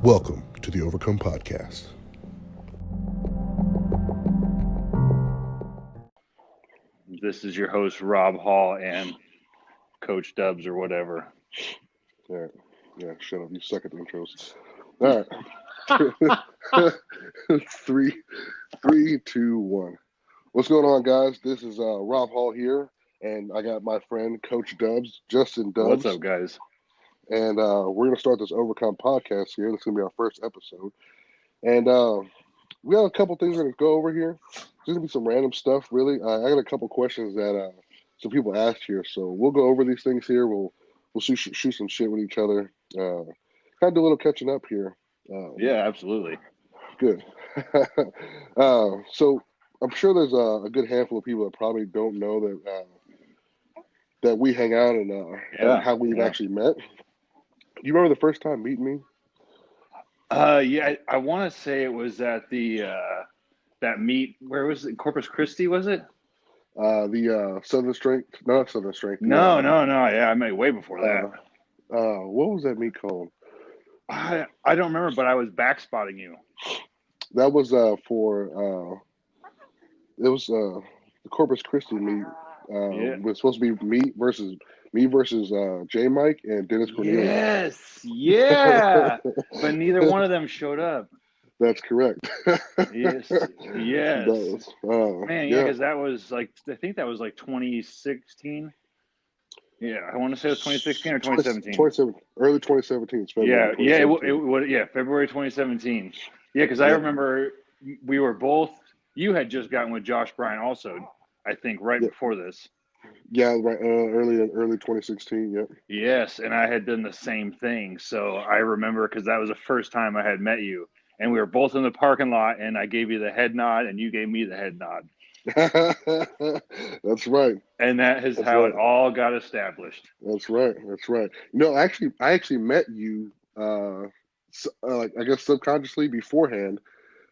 Welcome to the Overcome Podcast. This is your host, Rob Hall, and Coach Dubs or whatever. All right. Yeah, shut up. You suck at the intros. All right. Three, two, one. What's going on, guys? This is Rob Hall here, and I got my friend, Coach Dubs, Justin Dubs. What's up, guys? And we're going to start this Overcome Podcast here. This is going to be our first episode. And we have a couple things we're going to go over here. There's going to be some random stuff, really. I got a couple questions that some people asked here. So we'll go over these things here. We'll shoot some shit with each other. Kind of do a little catching up here. Yeah, absolutely. Good. So I'm sure there's a good handful of people that probably don't know that we hang out and how we've actually met. You remember the first time meeting me? Yeah, I want to say it was at the that meet. Where was it? Corpus Christi, was it? The Southern Strength, not Southern Strength. No. Yeah, I met way before that. What was that meet called? I don't remember, but I was back spotting you. That was for it was the Corpus Christi meet. It was supposed to be me versus J Mike and Dennis Cornelius. Yes, yeah, but neither one of them showed up. That's correct. Yes. That was, man, yeah, because that was like, I think that was like 2016. Yeah, I want to say it was 2016 or 2017. Early 2017. February 2017. Yeah, because I remember we were both. You had just gotten with Josh Bryant also, I think, right before this. Yeah, right. Early 2016. Yep. Yes, and I had done the same thing. So I remember because that was the first time I had met you, and we were both in the parking lot, and I gave you the head nod, and you gave me the head nod. That's right. And that's how it all got established. That's right. No, I actually met you, like I guess subconsciously beforehand,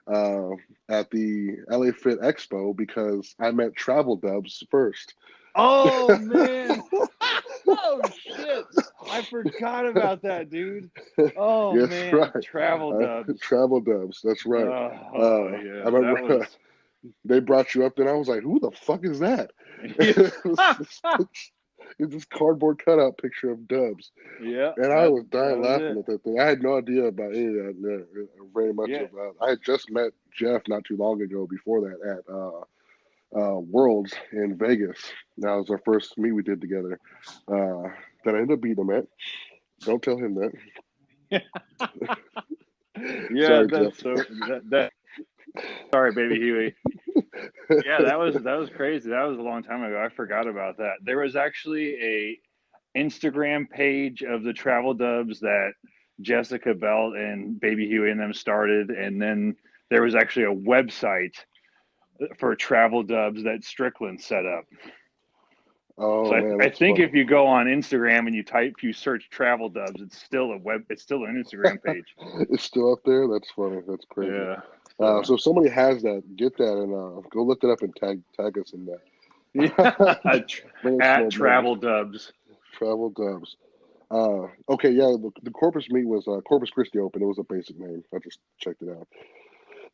at the LA Fit Expo because I met Travel Dubs first. Oh man! Oh shit! I forgot about that, dude. Oh yes, man! Right. Travel Dubs. Travel Dubs. That's right. Yeah. I remember they brought you up, and I was like, "Who the fuck is that?" It's this cardboard cutout picture of Dubs. Yeah. And I was dying laughing at that thing. I had no idea about any of that very much. I had just met Jeff not too long ago before that at Worlds in Vegas. That was our first meet we did together. That I ended up beating him at. Don't tell him that. Yeah, sorry, that's Jeff. Sorry, baby Huey. Yeah, that was crazy. That was a long time ago. I forgot about that. There was actually a Instagram page of the Travel Dubs that Jessica Belt and Baby Huey and them started, and then there was actually a website for Travel Dubs that Strickland set up. Oh, so man, I think if you go on Instagram and you search Travel Dubs, it's still an Instagram page. It's still up there. That's funny. That's crazy. Yeah. So if somebody has that, get that and go look it up and tag us in that. At Travel Dubs. Travel Dubs. Okay, yeah. The Corpus meet was Corpus Christi Open. It was a basic name. I just checked it out.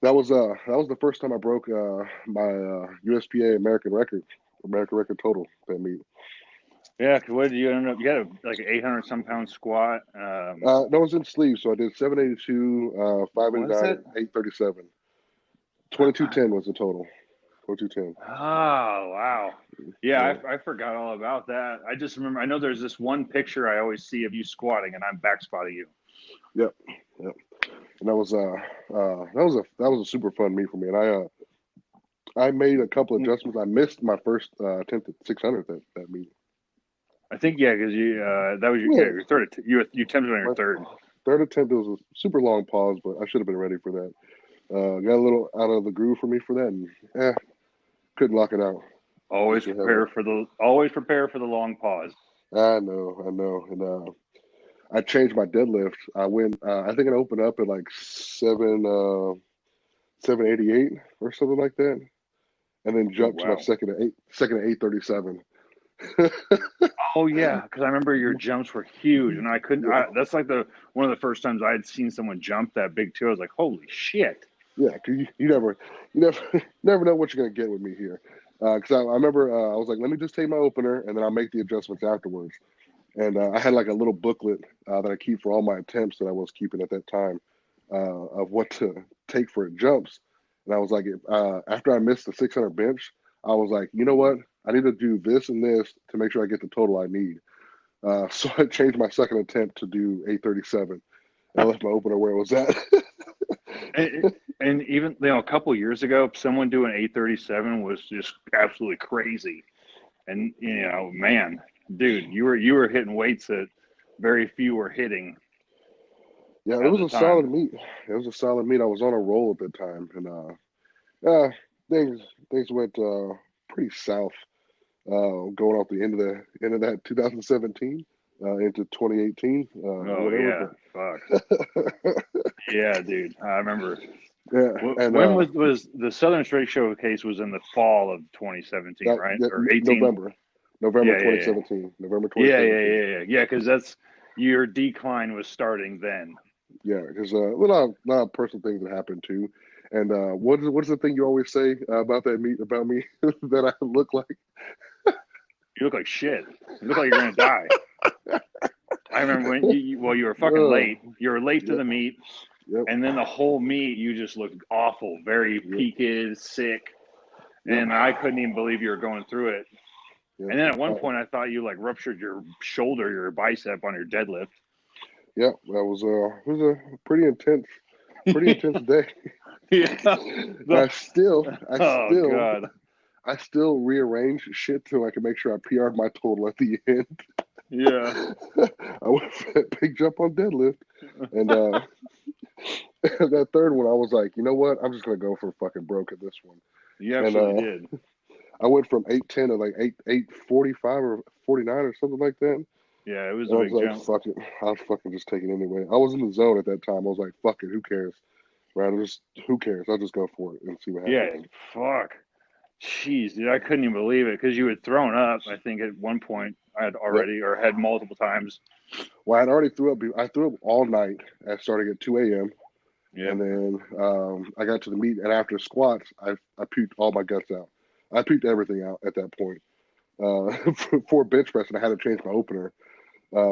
That was the first time I broke my USPA American record total that meet. Yeah, because what did you end up? You had like an 800 some pound squat. That was in sleeves, so I did 782, 589, 837. 2210 was the total. 2210. Oh wow! Yeah. I forgot all about that. I just remember. I know there's this one picture I always see of you squatting, and I'm back spotting you. Yep. And that was a super fun meet for me, and I made a couple of adjustments. I missed my first attempt at 600 that meet. I think because that was your third. You attempted on your third attempt. It was a super long pause, but I should have been ready for that. Got a little out of the groove for me for that, and couldn't lock it out. Always prepare for the long pause. I know, and I changed my deadlift. I went. I think it opened up at like 788 or something like that, and then jumped to my second at 837. Oh yeah, because I remember your jumps were huge, and I couldn't. Yeah. That's like one of the first times I had seen someone jump that big too. I was like, holy shit. Yeah, cause you never know what you're gonna get with me here. Because I remember I was like, let me just take my opener, and then I'll make the adjustments afterwards. And I had like a little booklet that I keep for all my attempts that I was keeping at that time of what to take for jumps. And I was like, after I missed the 600 bench, I was like, you know what? I need to do this and this to make sure I get the total I need. So I changed my second attempt to do 837, and I left my opener where it was at. and even a couple of years ago, someone doing 837 was just absolutely crazy. And man, dude, you were hitting weights that very few were hitting. Yeah, it was a solid meet. It was a solid meet. I was on a roll at the time, and things went pretty south. Going off the end of that 2017 into 2018. Yeah, fuck. Yeah, dude, I remember. Yeah, and when was the Southern Straight Showcase? Was in the fall of 2017, right? Or 18? November 2017. November 2017. Yeah. Because that's your decline was starting then. Yeah, because a lot of personal things that happened too. And what's the thing you always say about that meet about me that I look like? You look like shit. You look like you're gonna die. I remember when you were fucking late. You were late to the meet, and then the whole meet you just looked awful, very peaked, sick, and I couldn't even believe you were going through it. And then at one point I thought you like ruptured your shoulder, your bicep on your deadlift. Yeah, that was it was a pretty intense day. Yeah. I still rearranged shit so I could make sure I PR'd my total at the end. Yeah. I went for that big jump on deadlift. And that third one, I was like, you know what? I'm just going to go for fucking broke at this one. You absolutely did. I went from 810 to like 845 or 49 or something like that. Yeah, it was a big jump. Fuck it. I'll fucking just take it anyway. I was in the zone at that time. I was like, fuck it. Who cares? Right? Who cares? I'll just go for it and see what happens. Yeah, fuck. Jeez, dude, I couldn't even believe it because you had thrown up. I think at one point I had already or had multiple times. Well, I had already threw up. I threw up all night starting at 2 a.m. Yeah. And then I got to the meet, and after squats, I puked all my guts out. I puked everything out at that point. For bench press, and I had to change my opener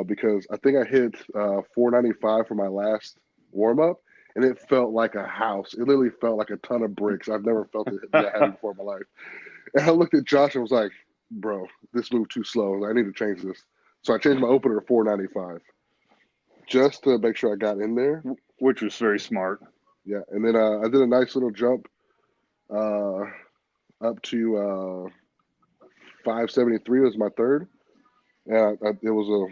because I think I hit 495 for my last warm up, and it felt like a house. It literally felt like a ton of bricks. I've never felt it that heavy before in my life. And I looked at Josh and was like, "Bro, this moved too slow. I need to change this." So I changed my opener to 495 just to make sure I got in there, which was very smart. Yeah, and then I did a nice little jump up to 573 was my third, and it was a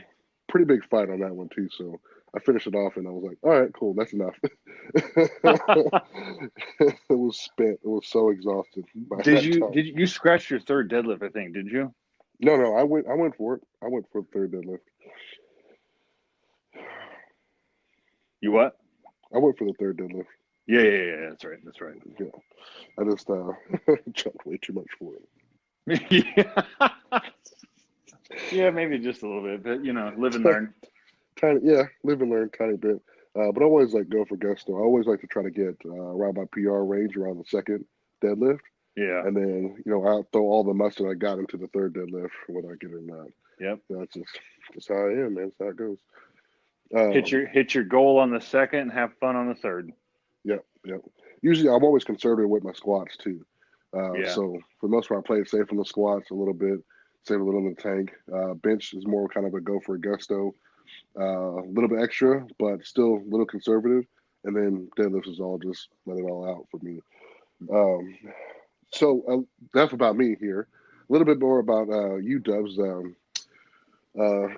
pretty big fight on that one too. So I finished it off, and I was like, "All right, cool, that's enough." It was spent. It was so exhausted. Did you scratch your third deadlift? I think. Did you? No, I went for it. I went for the third deadlift. You what? I went for the third deadlift. Yeah. That's right. Yeah, I just jumped way too much for it. Yeah. Yeah, maybe just a little bit, but live and learn. Live and learn tiny bit. But I always go for gusto. I always like to try to get around my PR range around the second deadlift. Yeah. And then, I'll throw all the mustard I got into the third deadlift, whether I get it or not. Yep. That's just how I am, man. That's how it goes. Hit your goal on the second and have fun on the third. Yep. Usually I'm always conservative with my squats too. So for the most part, I play it safe on the squats a little bit, save a little in the tank. Bench is more kind of a go for a gusto. A little bit extra, but still a little conservative. And then deadlifts is all just let it all out for me. So enough about me here. A little bit more about you, Dubs.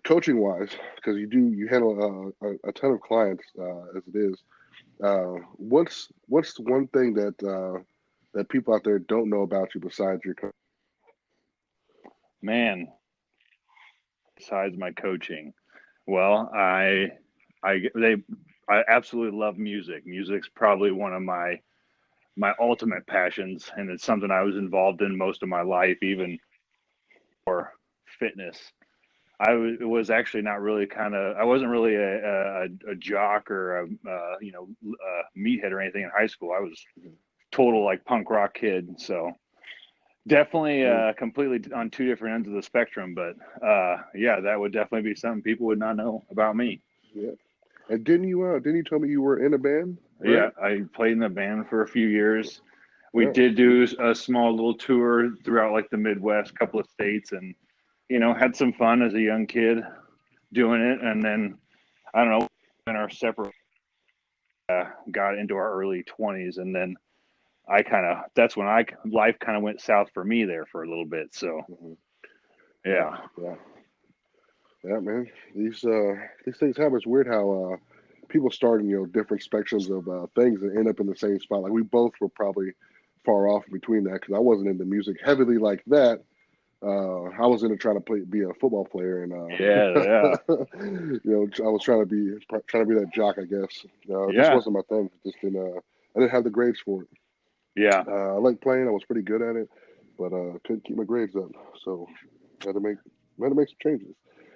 Coaching wise, because you handle a ton of clients as it is. What's one thing that people out there don't know about you besides your coaching? Man, besides my coaching, well, I absolutely love music. Music's probably one of my ultimate passions, and it's something I was involved in most of my life, even for fitness. was actually not really I wasn't really a jock or a meathead or anything in high school. I was total like punk rock kid. So definitely completely on two different ends of the spectrum. But yeah, that would definitely be something people would not know about me. Yeah. And didn't you tell me you were in a band? Right? Yeah, I played in the band for a few years. We Yeah. did do a small little tour throughout like the Midwest, couple of states, and had some fun as a young kid doing it. And then I don't know, in our separate got into our early 20s, and then that's when life kind of went south for me there for a little bit. So yeah. Yeah, man. These things happen. It's weird how people start in different spectrums of things and end up in the same spot. Like we both were probably far off between that because I wasn't into music heavily like that. I was into trying to be a football player, and Yeah. I was trying to be that jock, I guess. It just Yeah. wasn't my thing. Just didn't. I didn't have the grades for it. Yeah. I liked playing. I was pretty good at it, but couldn't keep my grades up. So had to make some changes.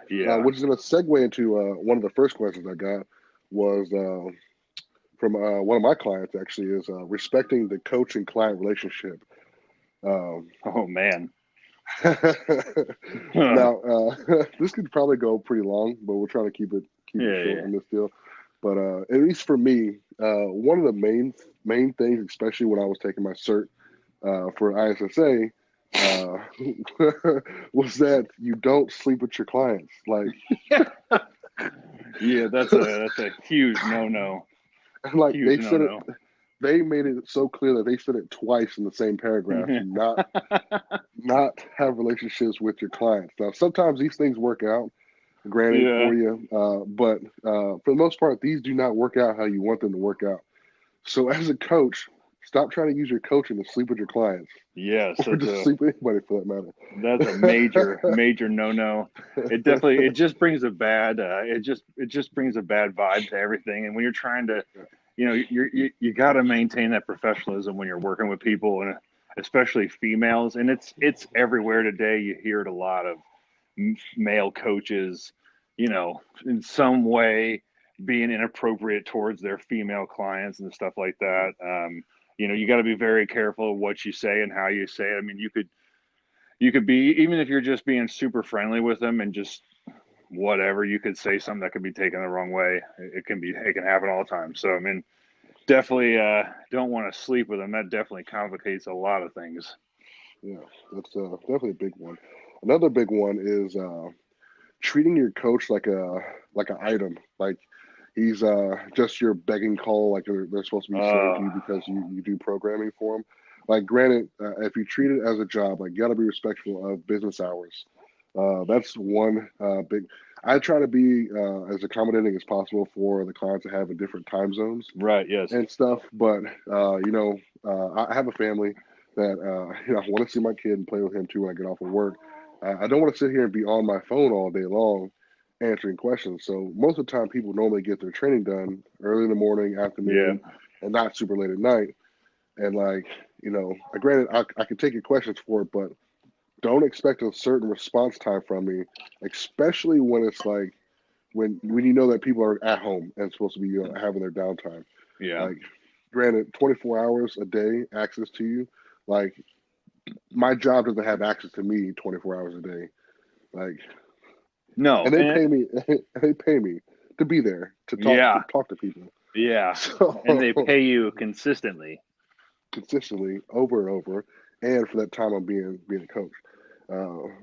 Yeah. Which is going to segue into one of the first questions I got was from one of my clients. Actually, is respecting the coach and client relationship. Oh man. Now, this could probably go pretty long, but we'll try to keep it short in this deal. But at least for me, one of the main things, especially when I was taking my cert for ISSA, was that you don't sleep with your clients. Like, yeah, that's a huge no. Like huge they said it. They made it so clear that they said it twice in the same paragraph. Not have relationships with your clients. Now, sometimes these things work out, granted, for you, but for the most part, these do not work out how you want them to work out. So, as a coach, stop trying to use your coaching to sleep with your clients. Yes, or just sleep with anybody for that matter. That's a major no. It just brings a bad it just brings a bad vibe to everything. And when you're trying to, you got to maintain that professionalism when you're working with people, and especially females. And it's everywhere today. You hear it a lot of male coaches, in some way being inappropriate towards their female clients and stuff like that. You got to be very careful of what you say and how you say it. I mean, you could be, even if you're just being super friendly with them and just whatever, you could say something that could be taken the wrong way. It can happen all the time. So, I mean, definitely don't want to sleep with them. That definitely complicates a lot of things. Yeah, that's definitely a big one. Another big one is treating your coach like an item. Like he's just your begging call. Like they're supposed to be slave to you because you do programming for them. Like, granted, if you treat it as a job, like you got to be respectful of business hours. That's one big. I try to be as accommodating as possible for the clients to have in different time zones, right? Yes, and stuff. But I have a family that I want to see my kid and play with him too when I get off of work. I don't want to sit here and be on my phone all day long answering questions. So most of the time, people normally get their training done early in the morning, afternoon, and not super late at night. And granted, I can take your questions for it, but don't expect a certain response time from me, especially when it's like when you know that people are at home and supposed to be having their downtime. Yeah. Like, granted, 24 hours a day access to you. Like, my job doesn't have access to me 24 hours a day. Like, no, and they pay me. They pay me to be there to talk to people. Yeah, and they pay you consistently, over and over, and for that time I'm being a coach.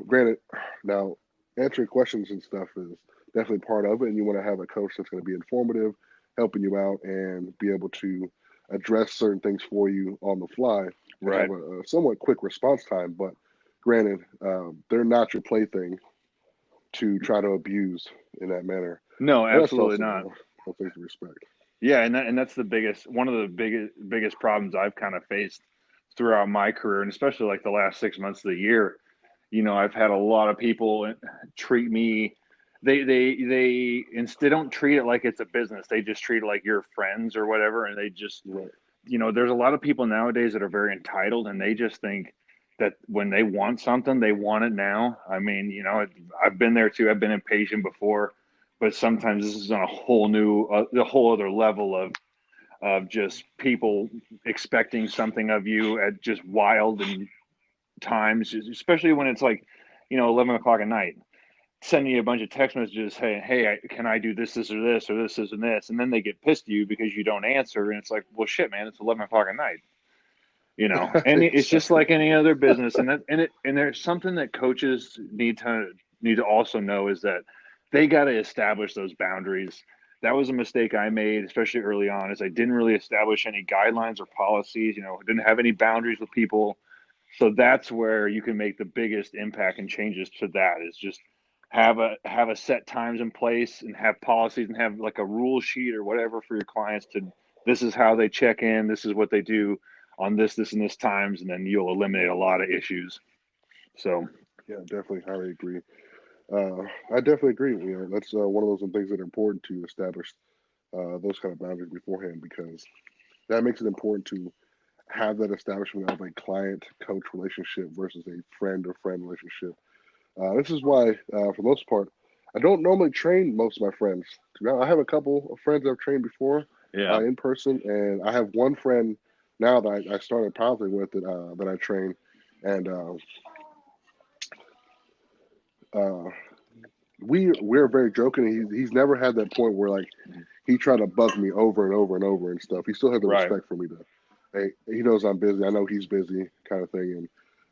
Granted, now answering questions and stuff is definitely part of it, and you want to have a coach that's going to be informative, helping you out, and be able to address certain things for you on the fly. Right. Have a somewhat quick response time, but granted, they're not your plaything to try to abuse in that manner. No, absolutely not. Things to respect. Yeah, and that's one of the biggest problems I've kind of faced throughout my career, and especially like the last 6 months of the year. I've had a lot of people treat me. They instead don't treat it like it's a business. They just treat it like you're friends or whatever, and they just, right. There's a lot of people nowadays that are very entitled, and they just think that when they want something, they want it now. I mean, you know, I've been there too. I've been impatient before, but sometimes this is on a whole other level of just people expecting something of you at just wild and times, especially when it's like, you know, 11 o'clock at night, sending you a bunch of text messages, hey, can I do this, or this, or this, and this, and then they get pissed at you because you don't answer, and it's like, well, shit, man, it's 11 o'clock at night, you know. And it's just like any other business, and there's something that coaches need to also know is that they got to establish those boundaries. That was a mistake I made, especially early on, is I didn't really establish any guidelines or policies. You know, didn't have any boundaries with people. So that's where you can make the biggest impact and changes to that, is just have a set times in place and have policies and have like a rule sheet or whatever for your clients to, this is how they check in, this is what they do on this and this times, and then you'll eliminate a lot of issues. So yeah, definitely highly agree. I definitely agree. You know, that's one of those things that are important to establish those kind of boundaries beforehand, because that makes it important to have that establishment of a client-coach relationship versus a friend-to-friend relationship. This is why, for the most part, I don't normally train most of my friends. I have a couple of friends I've trained before in person, and I have one friend now that I started powerlifting with that I train, and we're very joking. He's never had that point where like he tried to bug me over and over and over and stuff. He still has the respect for me to. Hey, he knows I'm busy. I know he's busy, kind of thing, and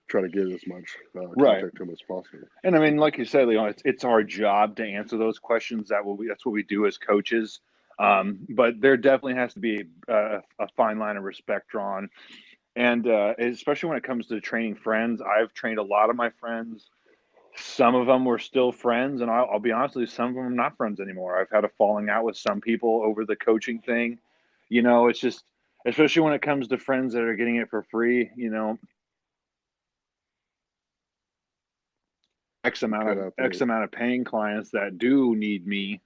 try to get as much contact to him as possible. And I mean, like you said, Leon, it's our job to answer those questions. That's what we do as coaches. But there definitely has to be a fine line of respect drawn, and especially when it comes to training friends. I've trained a lot of my friends. Some of them were still friends, and I'll be honest with you, some of them are not friends anymore. I've had a falling out with some people over the coaching thing. You know, it's just, especially when it comes to friends that are getting it for free, you know, X amount of paying clients that do need me,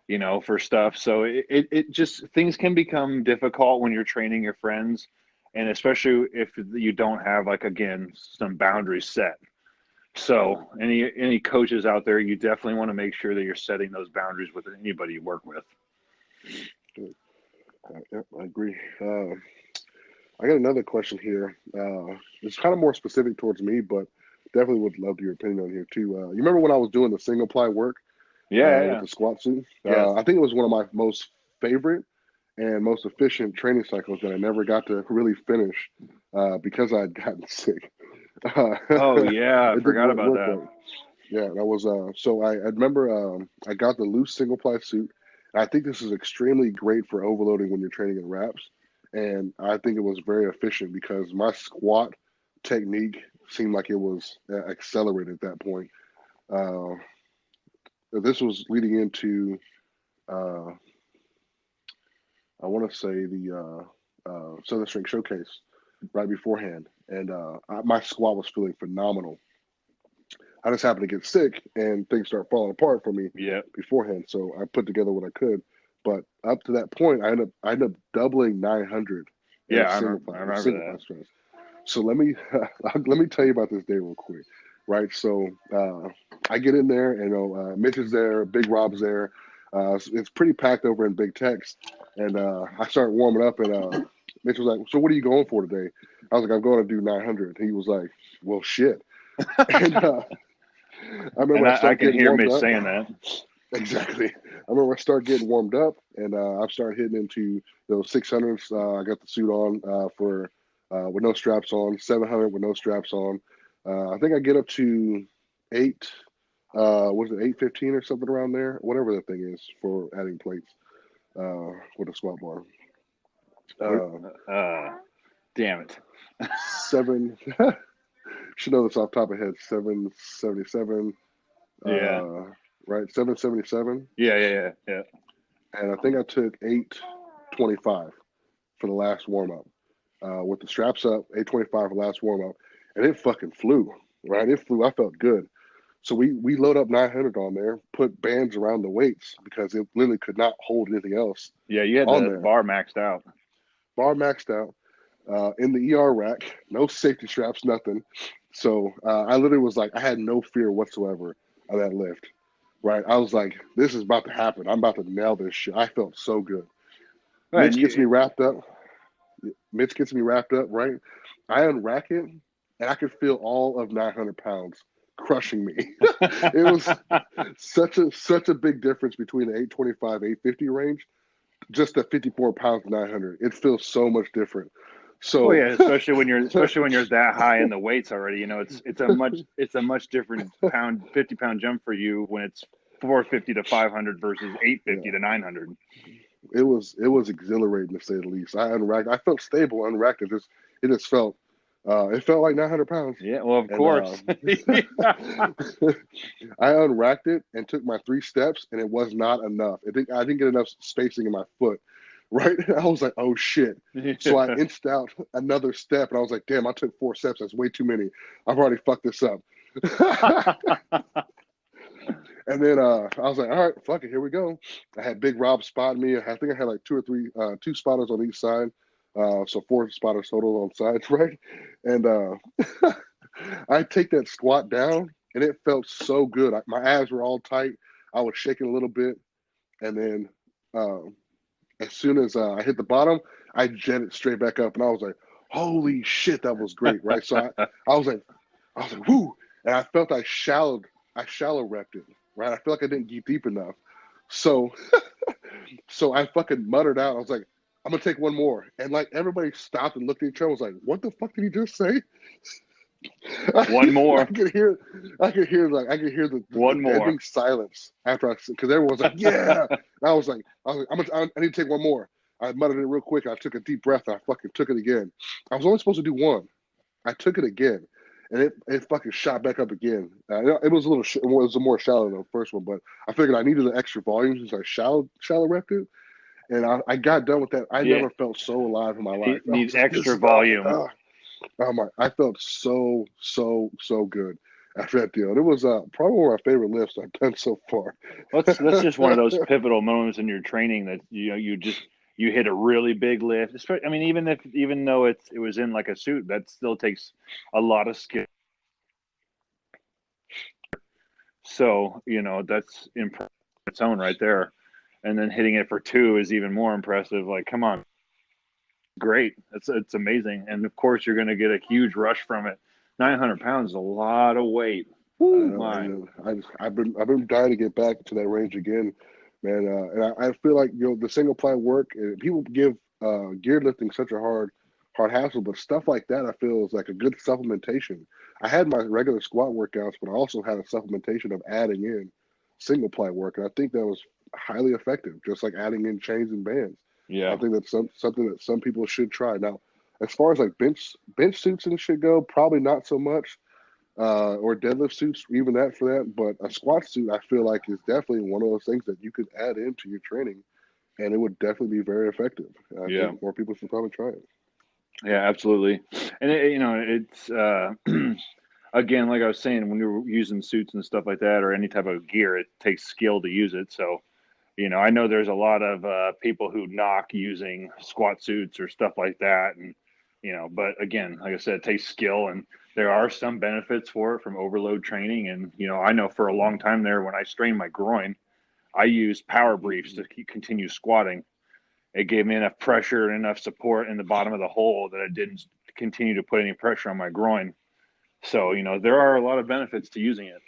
you know, for stuff. So it just, things can become difficult when you're training your friends, and especially if you don't have, like, again, some boundaries set. So any coaches out there, you definitely want to make sure that you're setting those boundaries with anybody you work with. Yep, I agree. I got another question here. It's kind of more specific towards me, but definitely would love your opinion on here too. You remember when I was doing the single ply work? With the squat suit? Yes. I think it was one of my most favorite and most efficient training cycles that I never got to really finish because I had gotten sick. Oh yeah, I forgot about that. Right. Yeah, that was so I remember I got the loose single ply suit. I think this is extremely great for overloading when you're training in reps, and I think it was very efficient because my squat technique seemed like it was accelerated at that point. This was leading into I want to say the Southern Strength Showcase right beforehand, and my squat was feeling phenomenal. I just happened to get sick, and things start falling apart for me beforehand. So I put together what I could, but up to that point, I ended up doubling 900. Yeah, I remember that. Stress. So let me tell you about this day real quick, right? So I get in there, and Mitch is there, Big Rob's there. It's pretty packed over in Big Tex, and I start warming up, and Mitch was like, "So what are you going for today?" I was like, "I'm going to do 900." He was like, "Well, shit." And I remember I can hear Mitch saying that. Exactly. I remember I started getting warmed up, and I started hitting into those 600s. I got the suit on for with no straps on, 700 with no straps on. I think I get up to 815 or something around there, whatever that thing is for adding plates with a squat bar. Damn it. 7. Should know this off the top of my head. 777. Right, 777. Yeah. And I think I took 825 for the last warm up. With the straps up, 825 for the last warm up, and it fucking flew. Right, it flew. I felt good. So we load up 900 on there, put bands around the weights because it literally could not hold anything else. Yeah, you had the bar maxed out. Bar maxed out. in the ER rack, no safety straps, nothing. So I literally was like, I had no fear whatsoever of that lift. Right, I was like, this is about to happen. I'm about to nail this shit. I felt so good. Right, Mitch gets me wrapped up. Right, I unrack it, and I could feel all of 900 pounds crushing me. It was such a big difference between the 825, 850 range. Just the 54 pounds, 900. It feels so much different. well, So yeah, especially when you're that high in the weights already. You know, it's a much different 50-pound jump for you when it's 450 to 500 versus 850 yeah, to 900. it was exhilarating to say the least. I unracked. I felt stable unracked. It just felt it felt like 900 pounds. Yeah, well, of And course. I unracked it and took my 3 steps, and it was not enough. I didn't get enough spacing in my foot. Right, I was like, oh shit. So I inched out another step, and I was like, damn, I took 4 steps. That's way too many. I've already fucked this up. And then I was like, all right, fuck it, here we go. I had Big Rob spot me. I think I had like 2 spotters on each side. So 4 spotters total on sides, right? And I take that squat down, and it felt so good. My abs were all tight. I was shaking a little bit, and then as soon as I hit the bottom, I jetted straight back up, and I was like, "Holy shit, that was great!" Right? So I was like, "Whoo!" And I felt I shallow repped it. Right? I felt like I didn't get deep enough. So so I fucking muttered out. I was like, "I'm gonna take one more," and like everybody stopped and looked at each other. I was like, "What the fuck did he just say?" One more. I could hear the One more. deadening silence after because everyone was like, "Yeah." And I was like, I need to take one more. I muttered it real quick. I took a deep breath. And I fucking took it again. I was only supposed to do one. I took it again, and it fucking shot back up again. It was it was more shallow than the first one, but I figured I needed the extra volume since I shallow repped it. And I got done with that. I Yeah. never felt so alive in my life. Need extra volume. Oh my! I felt so good after that deal. It was probably one of my favorite lifts I've done so far. That's just one of those pivotal moments in your training that you hit a really big lift. I mean, even though it was in like a suit, that still takes a lot of skill. So that's in its own right there, and then hitting it for 2 is even more impressive. Like, come on, great! It's amazing, and of course you're going to get a huge rush from it. 900 pounds is a lot of weight. I've been dying to get back to that range again, man. And I feel like the single ply work. People give gear lifting such a hard hassle, but stuff like that I feel is like a good supplementation. I had my regular squat workouts, but I also had a supplementation of adding in single ply work, and I think that was highly effective. Just like adding in chains and bands. Yeah, I think that's something that some people should try. Now, as far as like bench suits and shit go, probably not so much or deadlift suits, even that for that. But a squat suit, I feel like, is definitely one of those things that you could add into your training, and it would definitely be very effective. I think more people should probably try it. Yeah, absolutely. And it's again, like I was saying, when you're using suits and stuff like that, or any type of gear, it takes skill to use it. So, I know there's a lot of people who knock using squat suits or stuff like that, and but again, like I said, it takes skill, and there are some benefits for it from overload training. And I know for a long time there, when I strained my groin, I used power briefs to continue squatting. It gave me enough pressure and enough support in the bottom of the hole that I didn't continue to put any pressure on my groin. So, there are a lot of benefits to using it.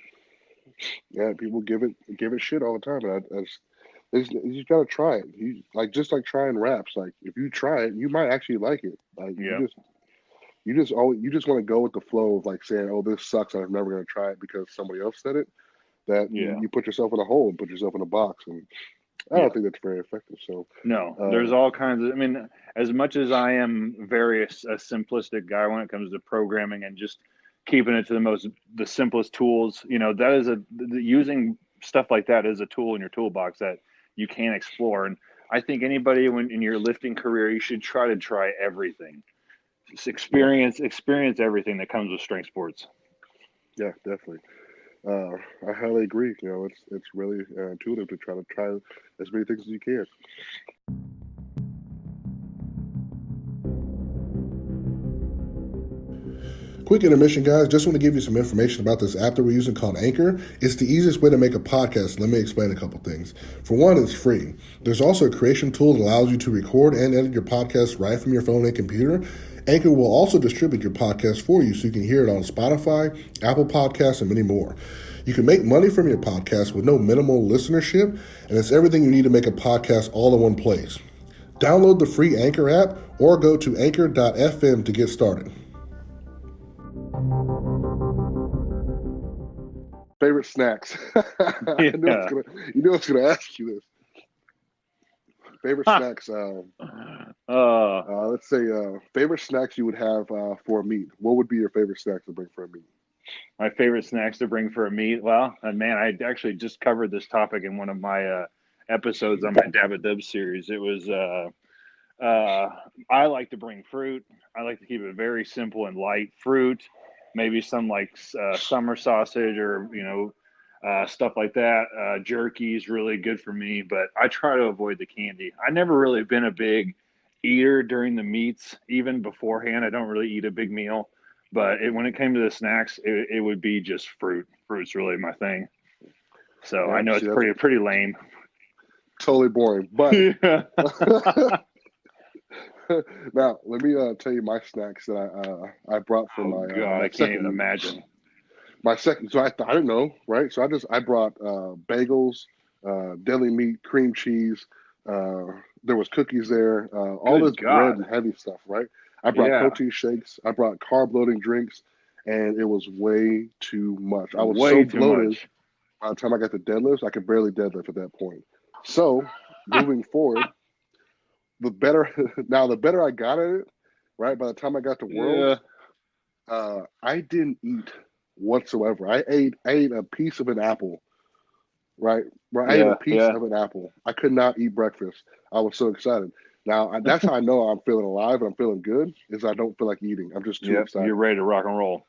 Yeah, people give it shit all the time, and you just gotta try it. Just like trying wraps. Like if you try it, you might actually like it. Like you just want to go with the flow of like saying, "Oh, this sucks. I'm never gonna try it because somebody else said it." That you put yourself in a hole and put yourself in a box, and I don't think that's very effective. So no, there's all kinds of. I mean, as much as I am very a simplistic guy when it comes to programming and just keeping it to the simplest tools, that is using stuff like that is a tool in your toolbox that you can explore. And I think anybody in your lifting career, you should try everything. Just experience everything that comes with strength sports. Yeah, definitely. I highly agree. It's really intuitive to try as many things as you can. Quick intermission, guys. Just want to give you some information about this app that we're using called Anchor. It's the easiest way to make a podcast. Let me explain a couple things. For one, it's free. There's also a creation tool that allows you to record and edit your podcast right from your phone and computer. Anchor will also distribute your podcast for you so you can hear it on Spotify, Apple Podcasts, and many more. You can make money from your podcast with no minimal listenership, and it's everything you need to make a podcast all in one place. Download the free Anchor app or go to anchor.fm to get started. Favorite snacks. Yeah. You knew I was going to ask you this. Favorite snacks. Let's say favorite snacks you would have for a meet. What would be your favorite snacks to bring for a meet? My favorite snacks to bring for a meet. Well, man, I actually just covered this topic in one of my episodes on my Dab It Dub series. It was I like to bring fruit. I like to keep it very simple and light. Fruit, maybe some like summer sausage or stuff like that. Jerky is really good for me, but I try to avoid the candy. I never really been a big eater during the meets, even beforehand. I don't really eat a big meal, but when it came to the snacks, it would be just fruit. Fruit's really my thing. So yeah, I know it's pretty lame. Totally boring, but now let me tell you my snacks that I brought for my. God, I can't even imagine. My second, so I didn't know, right? So I brought bagels, deli meat, cream cheese. There was cookies there. All this bread and heavy stuff, right? I brought protein shakes. I brought carb loading drinks, and it was way too much. I was so bloated. By the time I got to deadlifts, I could barely deadlift at that point. So moving forward, the better I got at it, right? By the time I got to Worlds, I didn't eat whatsoever. I ate a piece of an apple, right? I ate a piece of an apple. I could not eat breakfast. I was so excited. Now, that's how I know I'm feeling alive and I'm feeling good, is I don't feel like eating. I'm just too excited. You're ready to rock and roll.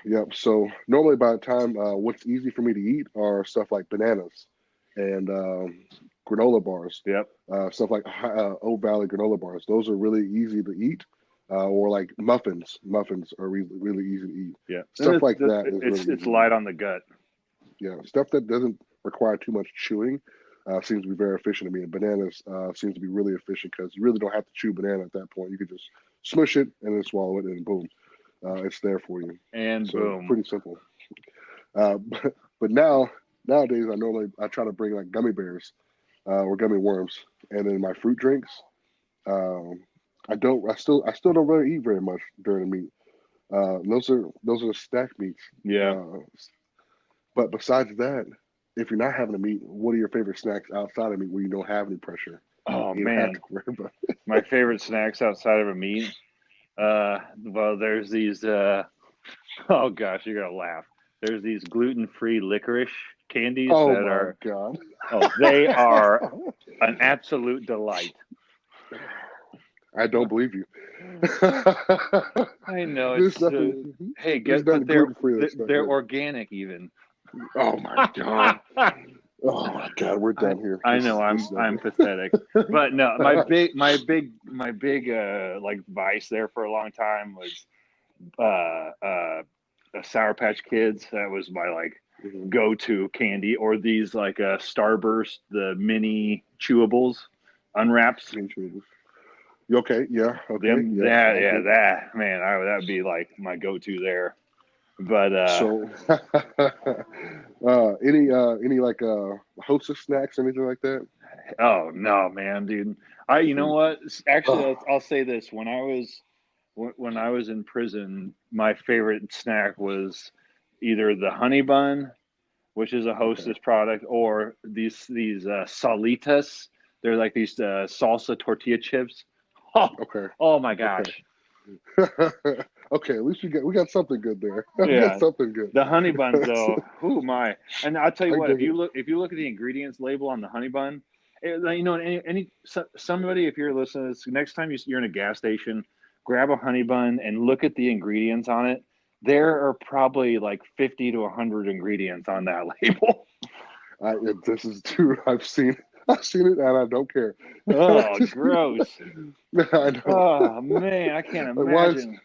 Yep. So normally by the time, what's easy for me to eat are stuff like bananas and granola bars. Yep. Stuff like Oak Valley granola bars. Those are really easy to eat. Or like muffins. Muffins are really, really easy to eat. Yeah. Stuff like that. It's light on the gut. Yeah. Stuff that doesn't require too much chewing seems to be very efficient to me. And bananas seems to be really efficient because you really don't have to chew banana at that point. You could just smush it and then swallow it and boom. It's there for you. And so boom. Pretty simple. But nowadays I try to bring like gummy bears or gummy worms. And then my fruit drinks. I still don't really eat very much during the meet. Those are the stack meets. Yeah. But besides that, if you're not having a meet, what are your favorite snacks outside of meet where you don't have any pressure? Oh man, my favorite snacks outside of a meet. Well, there's these. Oh gosh, you're gonna laugh. There's these gluten-free licorice candies that are. God. Oh, they are an absolute delight. I don't believe you. I know. It's hey, but they're organic even. Oh my god. Oh my god, we're done here. I know I'm pathetic. But no, my big like vice there for a long time was Sour Patch Kids. That was my like go-to candy, or these like Starburst, the mini chewables, unwraps. Okay, yeah, okay. That man, that would be like my go-to there. But so any like Hostess snacks, anything like that? Oh no, man, dude. You know what? Actually, I'll say this: when I was in prison, my favorite snack was either the honey bun, which is a Hostess product, or these Salitas. They're like these salsa tortilla chips. Oh, okay. Oh my gosh. Okay. Okay, at least we got something good there. We got something good. The honey buns, though, who my! And I'll tell you what, if you look at the ingredients label on the honey bun, somebody, if you're listening to this, next time you're in a gas station, grab a honey bun and look at the ingredients on it. There are probably like 50 to 100 ingredients on that label. This is true. I've seen it and I don't care. Oh, gross. I know. Oh man, I can't imagine.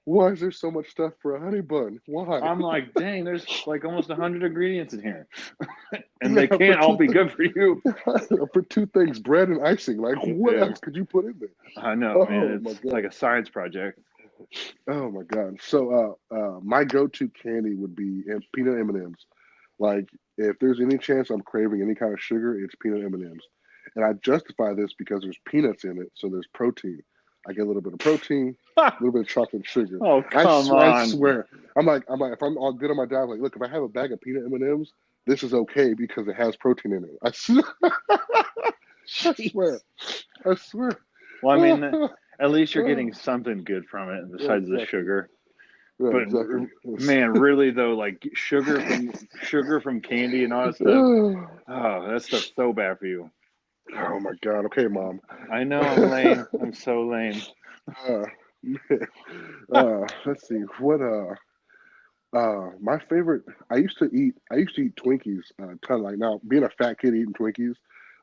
Why is there so much stuff for a honey bun? Why? I'm like, dang, there's like almost 100 ingredients in here, and Yeah, they can't all be good for you. for two things, bread and icing. Like, what Yeah, else could you put in there? I know, man. Oh my It's like god. a science project. Oh my god. So, my go-to candy would be peanut M&Ms. Like, if there's any chance I'm craving any kind of sugar, it's peanut M&Ms. And I justify this because there's peanuts in it, so there's protein. I get a little bit of protein, a little bit of chocolate and sugar. Oh, come I on. swear. I'm like, if I'm all good on my diet, I'm like, look, if I have a bag of peanut M&Ms, this is okay because it has protein in it. I swear. I swear. I swear. Well, I mean, Oh, at least you're getting oh. something good from it Yeah, besides the exactly. sugar. Yeah, But exactly. man, really though, like sugar from candy and all that stuff. Oh, that stuff's so bad for you. Oh my God. Okay, mom. I know I'm lame. I'm so lame. Uh, let's see. My favorite. I used to eat Twinkies a ton. Like now, being a fat kid eating Twinkies,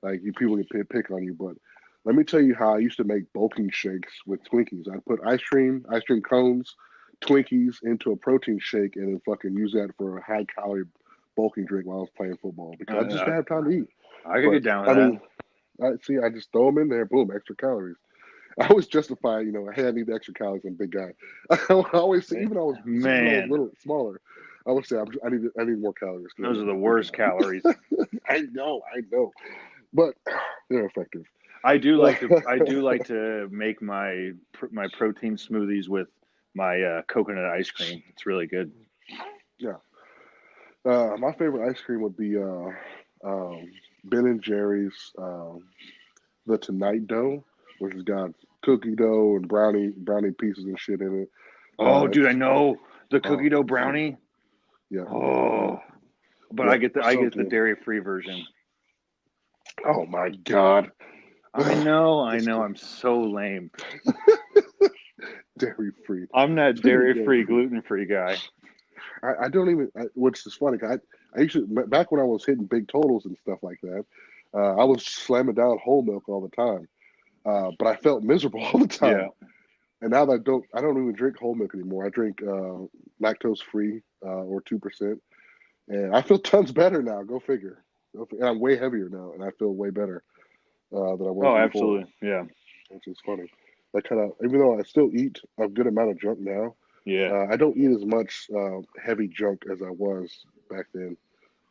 like you people can pick on you. But let me tell you how I used to make bulking shakes with Twinkies. I'd put ice cream cones, Twinkies into a protein shake, and then fucking use that for a high calorie bulking drink while I was playing football because I just didn't have time to eat. I could But get down with I that. mean, I just throw them in there, boom, extra calories. I always justify, hey, I need the extra calories. I'm a big guy. I always say, even when I was Man, little, smaller, I would say I need more calories because those are I'm the a big worst calories. guy. I know, but they're effective. I do like to make my protein smoothies with my coconut ice cream. It's really good. Yeah, my favorite ice cream would be um, Ben and Jerry's the Tonight Dough, which has got cookie dough and brownie pieces and shit in it. Oh, dude, I It's know the oh, cookie dough so good. brownie. Yeah, yeah, Oh, but yeah, I so get the good. dairy free version. Oh my God. I know. Disgusting. I'm so lame. Dairy free. I'm that Speaking of dairy dairy free, free, gluten free guy. I don't even. Which is funny. I used to back when I was hitting big totals and stuff like that. I was slamming down whole milk all the time, but I felt miserable all the Yeah. time. And now that I don't even drink whole milk anymore. I drink lactose free or 2%, and I feel tons better now. Go figure. And I'm way heavier now, and I feel way better than I was Oh, before, absolutely. Yeah. which is funny. That kind of, even though I still eat a good amount of junk now, Yeah. I don't eat as much heavy junk as I was back then.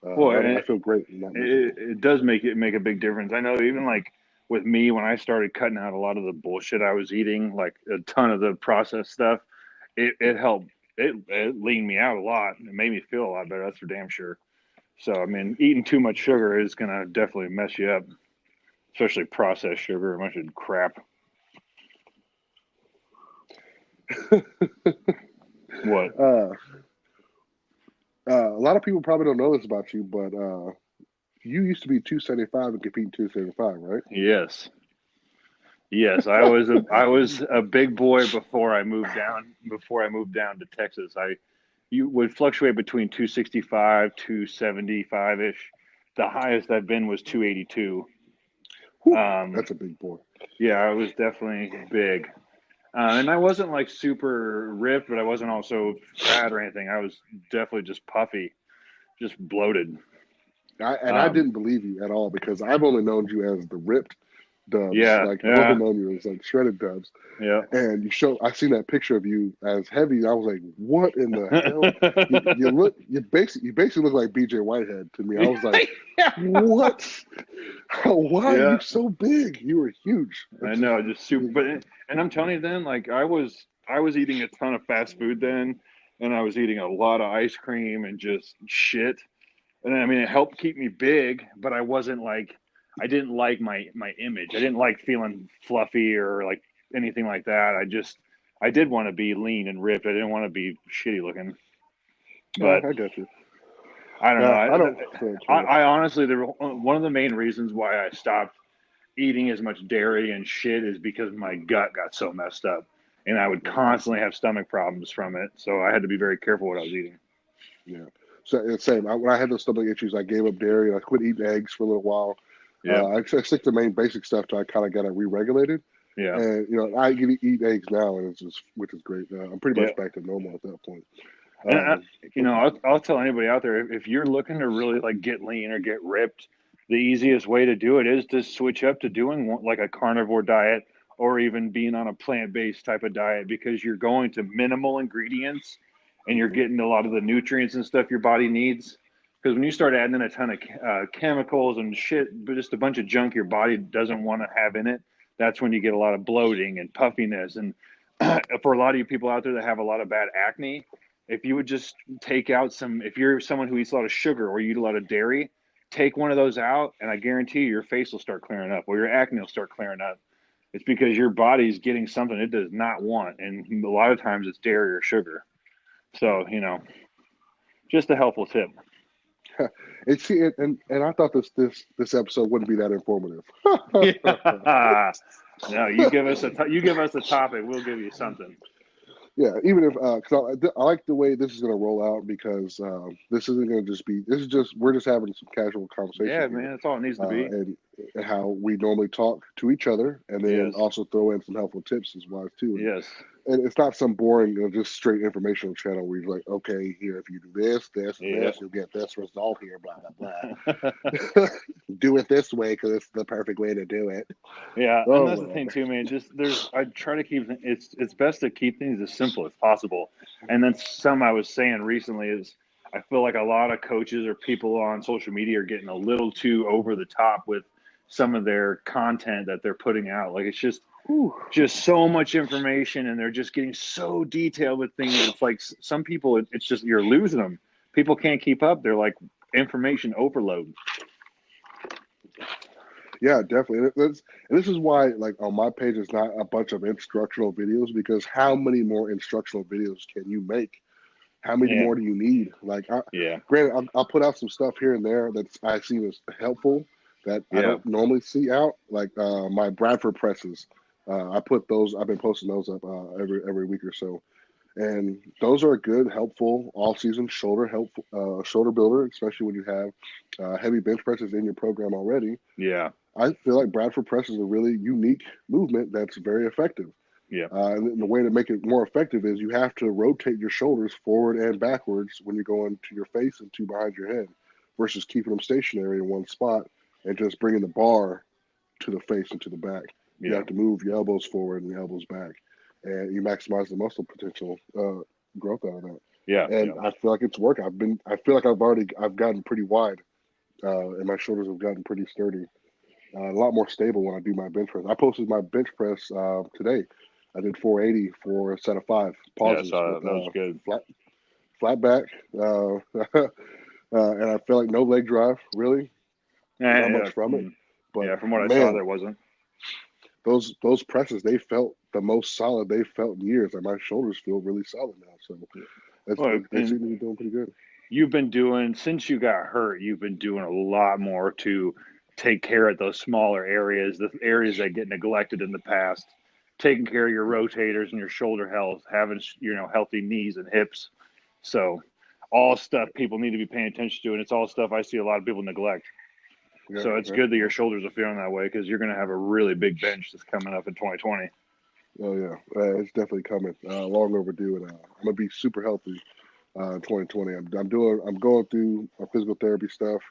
Well, I feel great and not miserable. it does make a big difference. I know even like with me when I started cutting out a lot of the bullshit I was eating, like a ton of the processed stuff, it helped. It leaned me out a lot. It made me feel a lot better. That's for damn sure. So I mean, eating too much sugar is gonna definitely mess you up, especially processed sugar. A bunch of crap. What? uh, a lot of people probably don't know this about you, but you used to be 275 and compete 275, right? Yes. Yes, I was a big boy before I moved down to Texas. I you would fluctuate between 265, 275 ish. The highest I've been was 282. Whew, Um, that's a big boy. yeah, I was definitely big. And I wasn't like super ripped, but I wasn't also fat or anything. I was definitely just puffy, just bloated. I Um, didn't believe you at all because I've only known you as the ripped Dubs. yeah, Like I've only yeah, known you as like shredded Dubs. yeah. And I seen that picture of you as heavy. I was like, what in the hell? You basically look like BJ Whitehead to me. I was like, what? Why are Yeah, you so big? You were huge. I That's just know, just super. big. And I'm telling you, then, like I was eating a ton of fast food then, and I was eating a lot of ice cream and just shit. And I mean, it helped keep me big, but I wasn't like, I didn't like my image. I didn't like feeling fluffy or like anything like that. I did want to be lean and ripped. I didn't want to be shitty looking. But I got you. I don't know. I don't feel it too I honestly, one of the main reasons why I stopped eating as much dairy and shit is because my gut got so messed up, and I would much. constantly have stomach problems from it. So I had to be very careful what I was eating. Yeah. So it's same. When I had those stomach issues, I gave up dairy. I quit eating eggs for a little while. Yeah, I stick to main basic stuff till I kind of got it re-regulated. Yeah. And I get to eat eggs now, and which is great. I'm pretty much back to normal at that point. And I'll tell anybody out there, if you're looking to really like get lean or get ripped, the easiest way to do it is to switch up to doing like a carnivore diet or even being on a plant-based type of diet, because you're going to minimal ingredients and you're getting a lot of the nutrients and stuff your body needs. Because when you start adding in a ton of chemicals and shit, but just a bunch of junk your body doesn't want to have in it, that's when you get a lot of bloating and puffiness. And for a lot of you people out there that have a lot of bad acne, if you would just take out if you're someone who eats a lot of sugar or you eat a lot of dairy, take one of those out, and I guarantee you your face will start clearing up or your acne will start clearing up. It's because your body's getting something it does not want. And a lot of times it's dairy or sugar. So, just a helpful tip. And I thought this episode wouldn't be that informative. No, you give us a topic, we'll give you something. Yeah, even if because I like the way this is going to roll out, because this isn't going to just be. We're just having some casual conversation. Yeah, man, that's all it needs to be. And how we normally talk to each other, and then also throw in some helpful tips as well too. Yes. And it's not some boring, just straight informational channel where you're like, okay, here, if you do this, this, and this, you'll get this result here, blah, blah, blah. Do it this way because it's the perfect way to do it. Yeah, and that's the thing too, man. I try to keep it's best to keep things as simple as possible. And then some I was saying recently is I feel like a lot of coaches or people on social media are getting a little too over the top with some of their content that they're putting out. Like it's just so much information, and they're just getting so detailed with things. It's like some people, it's just you're losing them. People can't keep up. They're like information overload. Yeah, definitely. And this is why, like, on my page, it's not a bunch of instructional videos, because how many more instructional videos can you make? How many more do you need? Like, granted, I'll put out some stuff here and there that I see as helpful that I don't normally see out. Like my Bradford presses, I put those. I've been posting those up every week or so, and those are a good, helpful all-season shoulder builder, especially when you have heavy bench presses in your program already. Yeah, I feel like Bradford press is a really unique movement that's very effective. Yeah. And the way to make it more effective is you have to rotate your shoulders forward and backwards when you're going to your face and to behind your head, versus keeping them stationary in one spot and just bringing the bar to the face and to the back. You have to move your elbows forward and your elbows back, and you maximize the muscle potential growth out of that. Yeah. And I feel like it's working. I feel like I've gotten pretty wide, and my shoulders have gotten pretty sturdy. A lot more stable when I do my bench press. I posted my bench press today. I did 480 for a set of 5 pauses. Yeah, that was good. Flat back, and I feel like no leg drive, really. Not much from it. But from what I saw, there wasn't. Those presses, they felt the most solid they've felt in years. And my shoulders feel really solid now. So they seem to be doing pretty good. You've been doing, since you got hurt, you've been doing a lot more to take care of those smaller areas, the areas that get neglected in the past. Taking care of your rotators and your shoulder health, having healthy knees and hips. So all stuff people need to be paying attention to, and it's all stuff I see a lot of people neglect. Yeah, so it's good that your shoulders are feeling that way, because you're going to have a really big bench that's coming up in 2020. Oh yeah, it's definitely coming. Long overdue, and I'm gonna be super healthy in 2020. I'm going through physical therapy stuff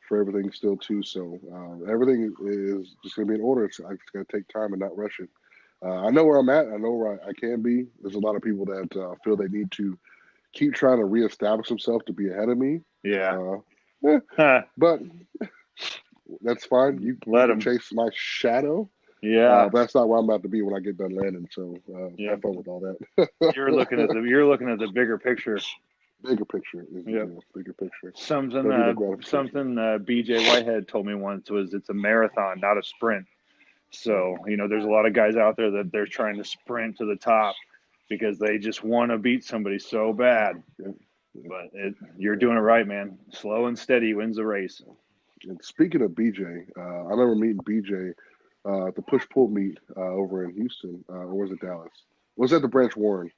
for everything still too. So everything is just gonna be in order. It's gonna take time and not rush it. I know where I'm at. I know where I can be. There's a lot of people that feel they need to keep trying to reestablish themselves to be ahead of me. Yeah. But that's fine. You can chase my shadow. Yeah. But that's not where I'm about to be when I get done landing. So have fun with all that. You're looking at the bigger picture. Bigger picture. Bigger picture. Something BJ Whitehead told me once was it's a marathon, not a sprint. So, there's a lot of guys out there that they're trying to sprint to the top because they just want to beat somebody so bad. Yeah. But you're doing it right, man. Slow and steady wins the race. And speaking of BJ, I remember meeting BJ at the push-pull meet over in Houston, or was it Dallas? It was at the Branch Warren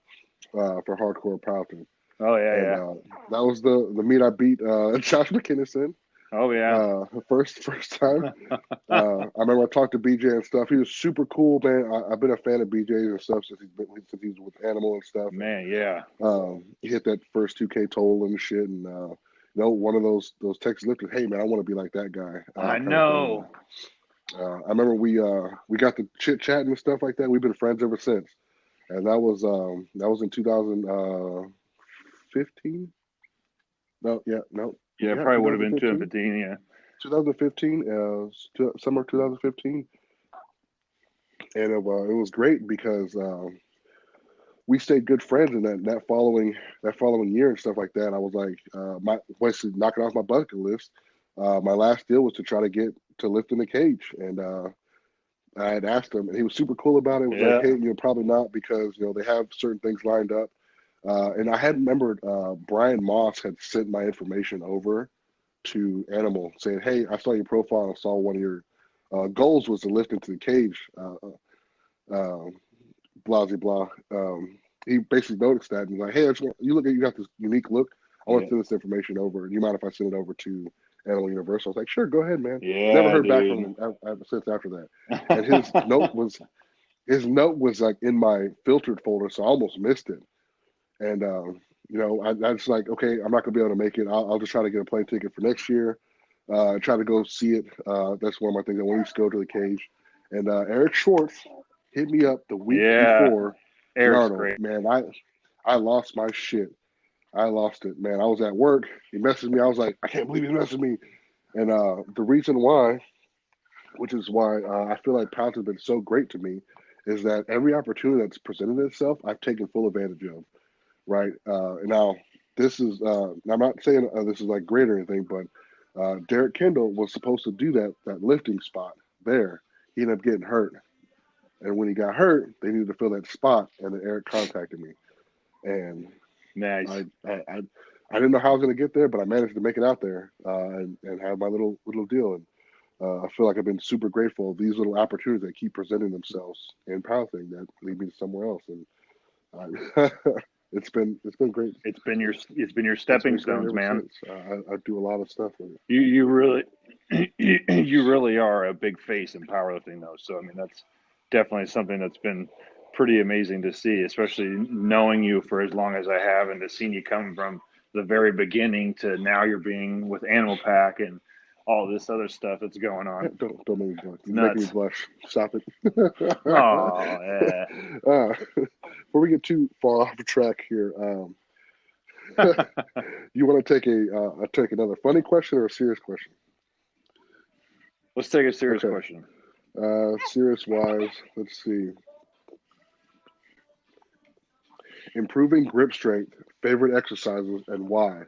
for hardcore powerlifting. Oh, yeah. That was the meet I beat Josh McKinnis in. Oh yeah. First time. I remember I talked to BJ and stuff. He was super cool, man. I've been a fan of BJ's and stuff since he was with Animal and stuff. Man, yeah. He hit that first 2K total and shit, and one of those texts lifted. Hey man, I want to be like that guy. I know. I remember we got to chit chatting and stuff like that. We've been friends ever since, and that was in 2015. No, yeah, no. Yeah, probably would have been 2015. Yeah. 2015, summer 2015, and it was great because we stayed good friends. And that following year and stuff like that, I was like, basically knocking off my bucket list. My last deal was to try to get to lift in the cage, and I had asked him, and he was super cool about it. It was like, hey, probably not, because they have certain things lined up. And I had remembered Brian Moss had sent my information over to Animal saying, hey, I saw your profile and saw one of your goals was to lift into the cage, blah, blah, blah. He basically noticed that and was like, hey, you got this unique look. I want to send this information over. Do you mind if I send it over to Animal Universal? I was like, sure, go ahead, man. Yeah, never heard back from him since after that. And his note was like in my filtered folder, so I almost missed it. And I was like, okay, I'm not gonna be able to make it. I'll just try to get a plane ticket for next year. Try to go see it. That's one of my things. I want to go to the cage. And Eric Schwartz hit me up the week before. Eric's Arnold, great. Man, I lost my shit. I lost it, man. I was at work. He messaged me. I was like, I can't believe he messaged me. And the reason why, which is why I feel like Pounce has been so great to me, is that every opportunity that's presented itself, I've taken full advantage of. Right. Now, this is, I'm not saying this is like great or anything, but Derek Kendall was supposed to do that lifting spot there. He ended up getting hurt. And when he got hurt, they needed to fill that spot. And then Eric contacted me. And nice. I didn't know how I was going to get there, but I managed to make it out there and have my little deal. And I feel like I've been super grateful. These little opportunities that keep presenting themselves in powerlifting that lead me to somewhere else. And it's been great. It's been your stepping stones, man. I do a lot of stuff with it. You really are a big face in powerlifting, though. So I mean, that's definitely something that's been pretty amazing to see, especially knowing you for as long as I have, and to seeing you come from the very beginning to now you're being with Animal Pack and all this other stuff that's going on. Don't make me blush. You make me blush. Stop it. Oh, yeah. Before we get too far off track here, you want to take another funny question or a serious question? Let's take a serious question. Serious wise, let's see. Improving grip strength, favorite exercises, and why?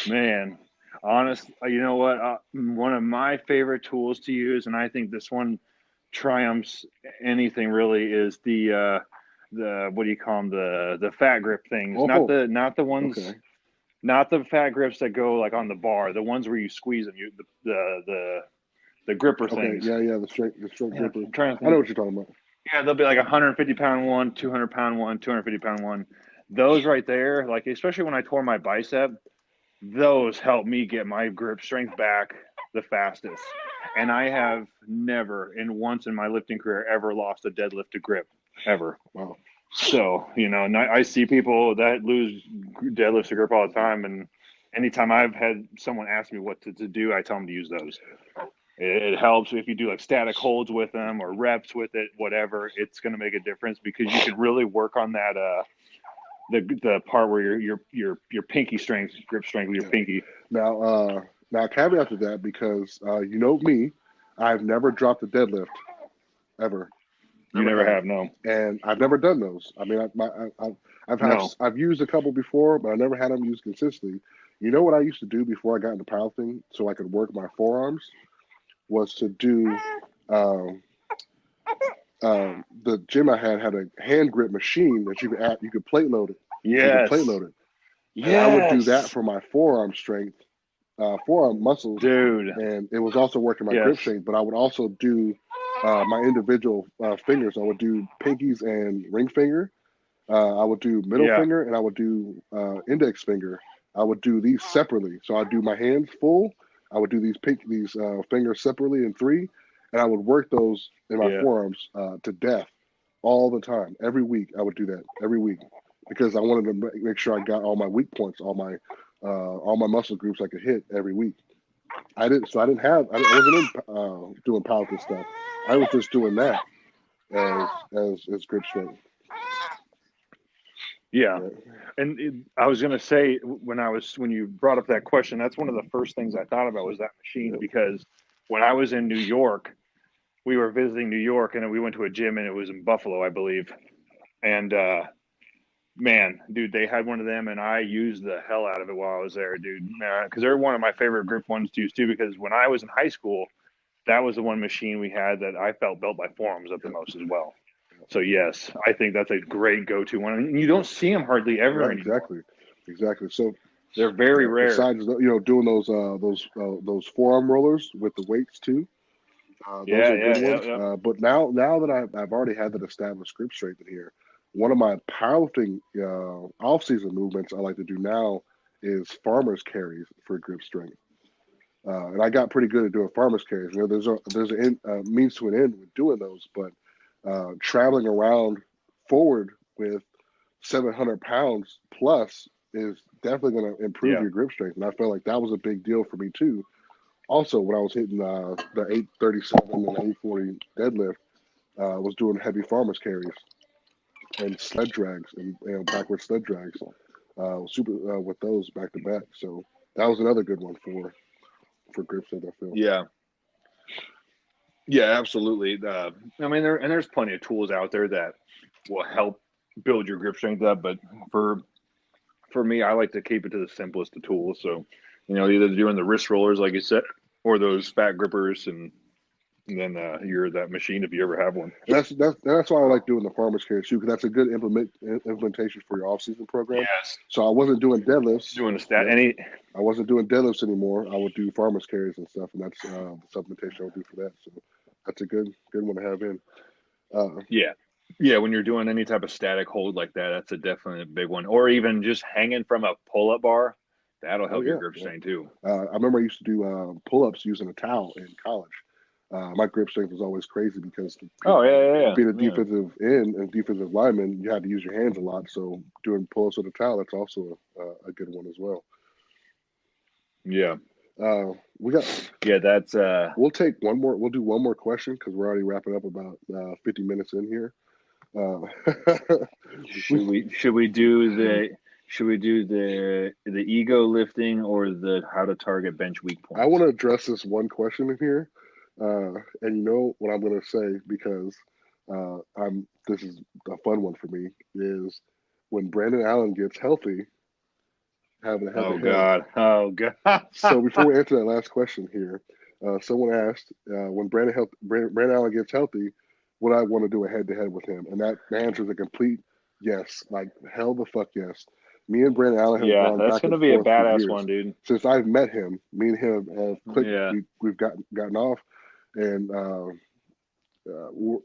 Man, honest, you know what? One of my favorite tools to use, and I think this one triumphs anything really, is the what do you call them? The fat grip things. Oh. Not the ones, not the fat grips that go like on the bar. The ones where you squeeze them. The gripper things. Yeah, the straight gripper. I'm trying to think. I know what you're talking about. Yeah, they'll be like 150-pound one, 200-pound one, 250-pound one. Those right there, like especially when I tore my bicep, those help me get my grip strength back the fastest. And I have never, once in my lifting career, ever lost a deadlift to grip, ever. Wow. So, and I see people that lose deadlifts to grip all the time. And anytime I've had someone ask me what to do, I tell them to use those. It helps if you do like static holds with them or reps with it, whatever. It's going to make a difference because you can really work on that the part where your pinky strength, grip strength with your pinky. Now caveat to that, because you know me, I've never dropped a deadlift ever. You never have, no. And I've never done those. I mean, I've used a couple before, but I never had them used consistently. You know what I used to do before I got into powerlifting, so I could work my forearms, was to do. The gym I had a hand grip machine that you could plate load it. Yes. You could plate load it. Yeah. I would do that for my forearm strength, forearm muscles. Dude. And it was also working my grip strength, but I would also do my individual fingers. I would do pinkies and ring finger. I would do middle finger, and I would do index finger I would do these separately. So I'd do my hands full. I would do these fingers separately in 3, and I would work those in my Yeah. forearms to death all the time. Every week I would do that every week because I wanted to make sure I got all my weak points, all my muscle groups I could hit every week. I wasn't in doing powerlifting stuff. I was just doing that as grip strength. Yeah. And I was going to say, when you brought up that question, that's one of the first things I thought about was that machine, because when I was in New York, we were visiting New York, and we went to a gym, and it was in Buffalo, I believe. And man, dude, they had one of them, and I used the hell out of it while I was there, dude. Because they're one of my favorite grip ones to use too. Because when I was in high school, that was the one machine we had that I felt built my forearms up the most as well. So yes, I think that's a great go-to one. And you don't see them hardly ever anymore. Exactly. So they're very rare. Besides, doing those forearm rollers with the weights too. Those are good ones. Yeah. But now that I've already had that established grip strength in here, one of my powerlifting off-season movements I like to do now is farmer's carries for grip strength. And I got pretty good at doing farmer's carries. There's a means to an end with doing those, but traveling around forward with 700 pounds plus is definitely going to improve your grip strength. And I felt like that was a big deal for me too. Also, when I was hitting the 837 and 840 deadlift, was doing heavy farmer's carries and sled drags and backward sled drags, with those back to back. So that was another good one for grip strength, I feel. Yeah, absolutely. I mean, there's plenty of tools out there that will help build your grip strength up, but for me, I like to keep it to the simplest of tools. So, either doing the wrist rollers, like you said, or those fat grippers, and then that machine if you ever have one. And that's why I like doing the farmer's carries too, because that's a good implementation for your off-season program. Yes. So I wasn't doing deadlifts. I wasn't doing deadlifts anymore. I would do farmer's carries and stuff, and that's the supplementation I would do for that. So that's a good one to have in. Yeah, when you're doing any type of static hold like that, that's definitely a big one. Or even just hanging from a pull-up bar, that'll help your grip strength too. I remember I used to do pull-ups using a towel in college. My grip strength was always crazy because being a defensive end and defensive lineman, you had to use your hands a lot. So doing pull-ups with a towel, that's also a good one as well. Yeah. That's we'll take one more. We'll do one more question because we're already wrapping up about 50 minutes in here. Should we do the ego lifting or the how to target bench weak points? I want to address this one question in here, and you know what I'm going to say because this is a fun one for me is when Brandon Allen gets healthy. Oh God! So before we answer that last question here, someone asked when Brandon Allen gets healthy, would I want to do a head-to-head with him? And that answer is a complete yes. Like hell the fuck yes. Me and Brandon Allen have gone back and forth. Yeah, that's going to be a badass one, dude. Since I've met him, me and him have clicked. Yeah. We've gotten off, and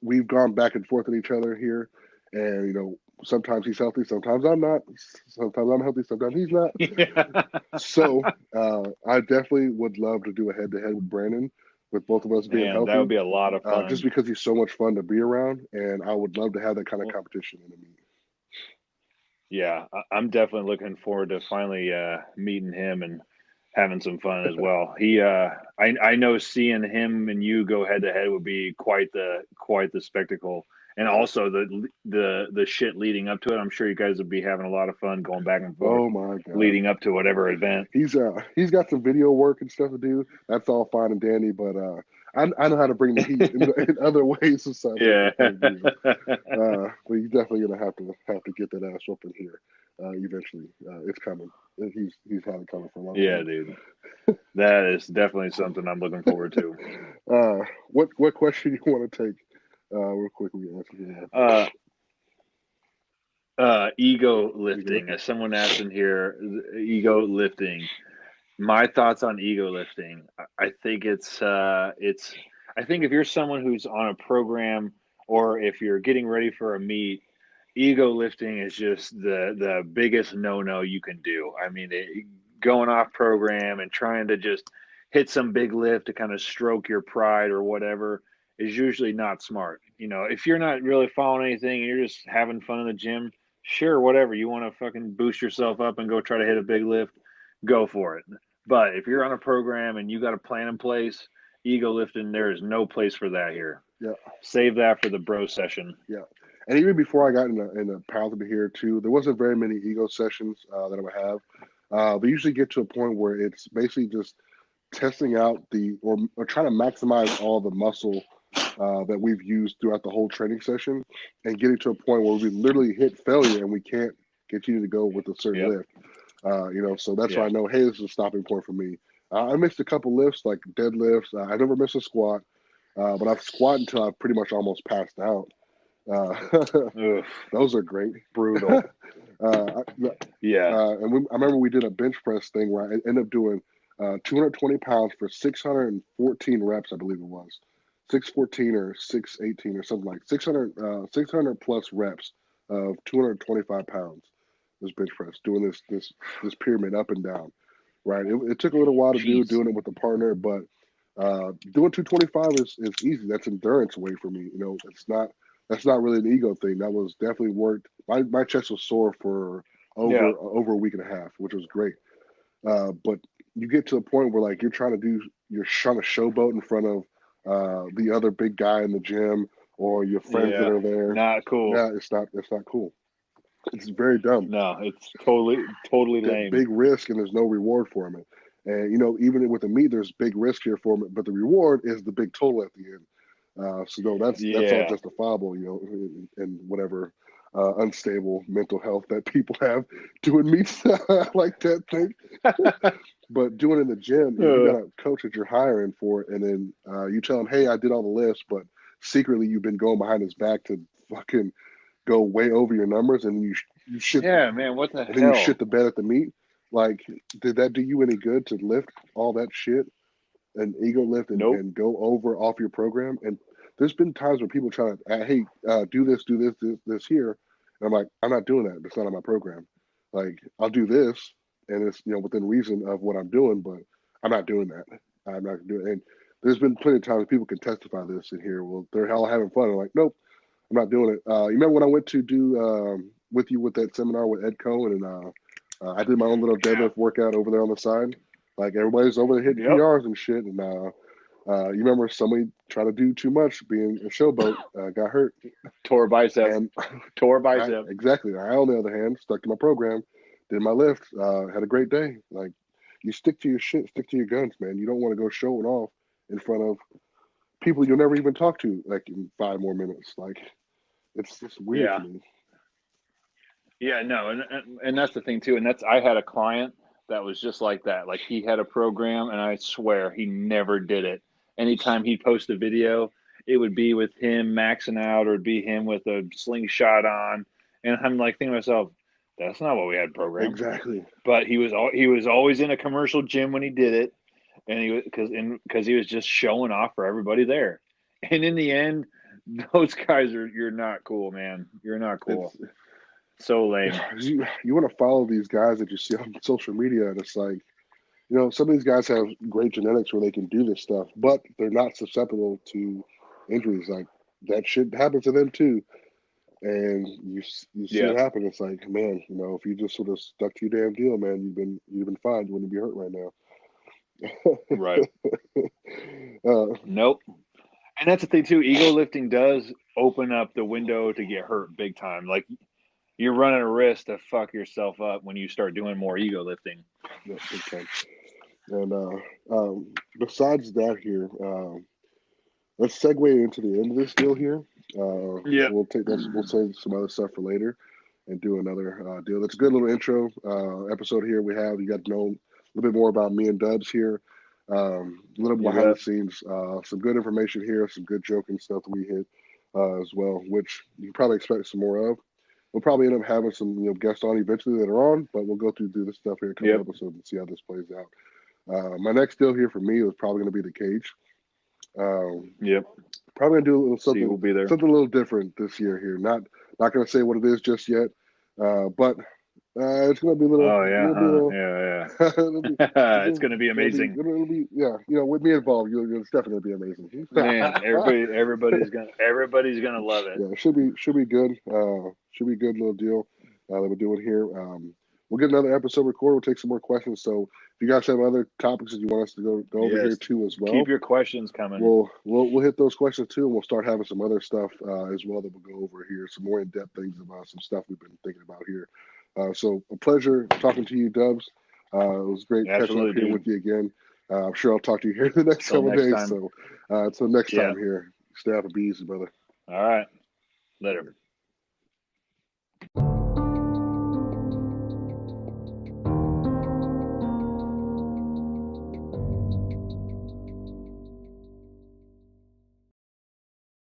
we've gone back and forth with each other here. And sometimes he's healthy, sometimes I'm not. Sometimes I'm healthy, sometimes he's not. Yeah. So I definitely would love to do a head-to-head with Brandon, with both of us being healthy. That would be a lot of fun. Just because he's so much fun to be around, and I would love to have that kind of competition in the meet. Yeah, I'm definitely looking forward to finally meeting him and having some fun as well. I know seeing him and you go head-to-head would be quite the spectacle. And also the shit leading up to it, I'm sure you guys would be having a lot of fun going back and forth. Oh my God! Leading up to whatever event. He's got some video work and stuff to do. That's all fine and dandy, but I know how to bring the heat in other ways. Yeah. But he's definitely gonna have to get that ass up in here eventually. It's coming. He's had it coming for a long time. Yeah, dude. That is definitely something I'm looking forward to. What question do you want to take? Real quick, we answer ego lifting. As someone asked in here, ego lifting. My thoughts on ego lifting. I think I think if you're someone who's on a program or if you're getting ready for a meet, ego lifting is just the biggest no-no you can do. I mean, going off program and trying to just hit some big lift to kind of stroke your pride or whatever is usually not smart. You know, if you're not really following anything and you're just having fun in the gym, sure, whatever. You want to fucking boost yourself up and go try to hit a big lift, go for it. But if you're on a program and you got a plan in place, ego lifting, there is no place for that here. Yeah. Save that for the bro session. Yeah. And even before I got in the powerlifting here too, there wasn't very many ego sessions that I would have. We usually get to a point where it's basically just testing out or trying to maximize all the muscle that we've used throughout the whole training session, and getting to a point where we literally hit failure and we can't continue to go with a certain lift. So that's why I know, hey, this is a stopping point for me. I missed a couple lifts, like deadlifts. I never missed a squat, but I've squatted until I've pretty much almost passed out. Those are great. Brutal. I remember we did a bench press thing where I ended up doing 220 pounds for 614 reps, I believe it was. 614 or 618 or something like 600 plus reps of 225 pounds. This bench press, doing this pyramid up and down, right? It took a little while to doing it with a partner, but doing 225 is easy. That's endurance weight for me. That's not really an ego thing. That was definitely worked. My chest was sore for over a week and a half, which was great. But you get to a point where you're trying to showboat in front of the other big guy in the gym or your friends that are there. Not cool. Yeah, it's not cool. It's very dumb. No, it's totally lame. Big risk and there's no reward for it. And even with the meet, there's big risk here for it, but the reward is the big total at the end. That's all justifiable, and whatever unstable mental health that people have doing meets like that thing. But doing it in the gym, you got a coach that you're hiring for it, and then you tell him, hey, I did all the lifts, but secretly you've been going behind his back to fucking go way over your numbers, and you shit. Yeah, man, what the hell? And then you shit the bed at the meet. Did that do you any good to lift all that shit and ego lift and go off your program? And there's been times where people try to, hey, do this here. And I'm like, I'm not doing that. That's not on my program. I'll do this, and it's within reason of what I'm doing, but I'm not doing that. I'm not gonna do it. And there's been plenty of times people can testify this in here. Well, they're all having fun. I'm like, nope, I'm not doing it. You remember when I went to do with you with that seminar with Ed Cohen, and I did my own little deadlift workout over there on the side. Everybody's over there hitting PRs and shit. And you remember somebody trying to do too much, being a showboat, got hurt, tore a bicep. Exactly. I, on the other hand, stuck to my program, did my lift, had a great day. You stick to your shit, stick to your guns, man. You don't want to go showing off in front of people you'll never even talk to in 5 more minutes. It's just weird to me. Yeah, no, and that's the thing too. And I had a client that was just like that. He had a program, and I swear he never did it. Anytime he'd post a video, it would be with him maxing out, or it'd be him with a slingshot on. And I'm thinking to myself, that's not what we had programmed. Exactly. But he was always in a commercial gym when he did it, and because he was just showing off for everybody there. And in the end, those guys you're not cool, man. You're not cool. So lame. You want to follow these guys that you see on social media, and it's some of these guys have great genetics where they can do this stuff, but they're not susceptible to injuries. That shit happens to them too. And you see it happen. It's man, if you just sort of stuck to your damn deal, man, you've been fine. You wouldn't be hurt right now. Right. Nope. And that's the thing too. Ego lifting does open up the window to get hurt big time. You're running a risk to fuck yourself up when you start doing more ego lifting. Yeah, big time. And besides that here, let's segue into the end of this deal here. We'll save some other stuff for later and do another deal. That's a good little intro episode here. You got to know a little bit more about me and Dubs here. A little behind the scenes, some good information here, some good joking stuff that we hit as well, which you can probably expect some more of. We'll probably end up having some guests on eventually that are on, but we'll go through this stuff here in a couple episodes and see how this plays out. My next deal here for me was probably going to be the cage. Probably gonna do something. We'll be there. Something a little different this year here. Not Not going to say what it is just yet, but it's going to be a little. Oh yeah, huh? It's going to be amazing. It'll be with me involved, it's definitely going to be amazing. Man, everybody's gonna love it. Yeah, it should be good. Should be a good little deal that we're doing here. We'll get another episode recorded. We'll take some more questions. So if you guys have other topics that you want us to go over here too as well, keep your questions coming. We'll hit those questions too, and we'll start having some other stuff as well that we'll go over here. Some more in-depth things about some stuff we've been thinking about here. So a pleasure talking to you, Dubs. It was great catching up here with you again. I'm sure I'll talk to you here the next couple days. Time. So until next time here, stay out of bees, brother. All right. Later.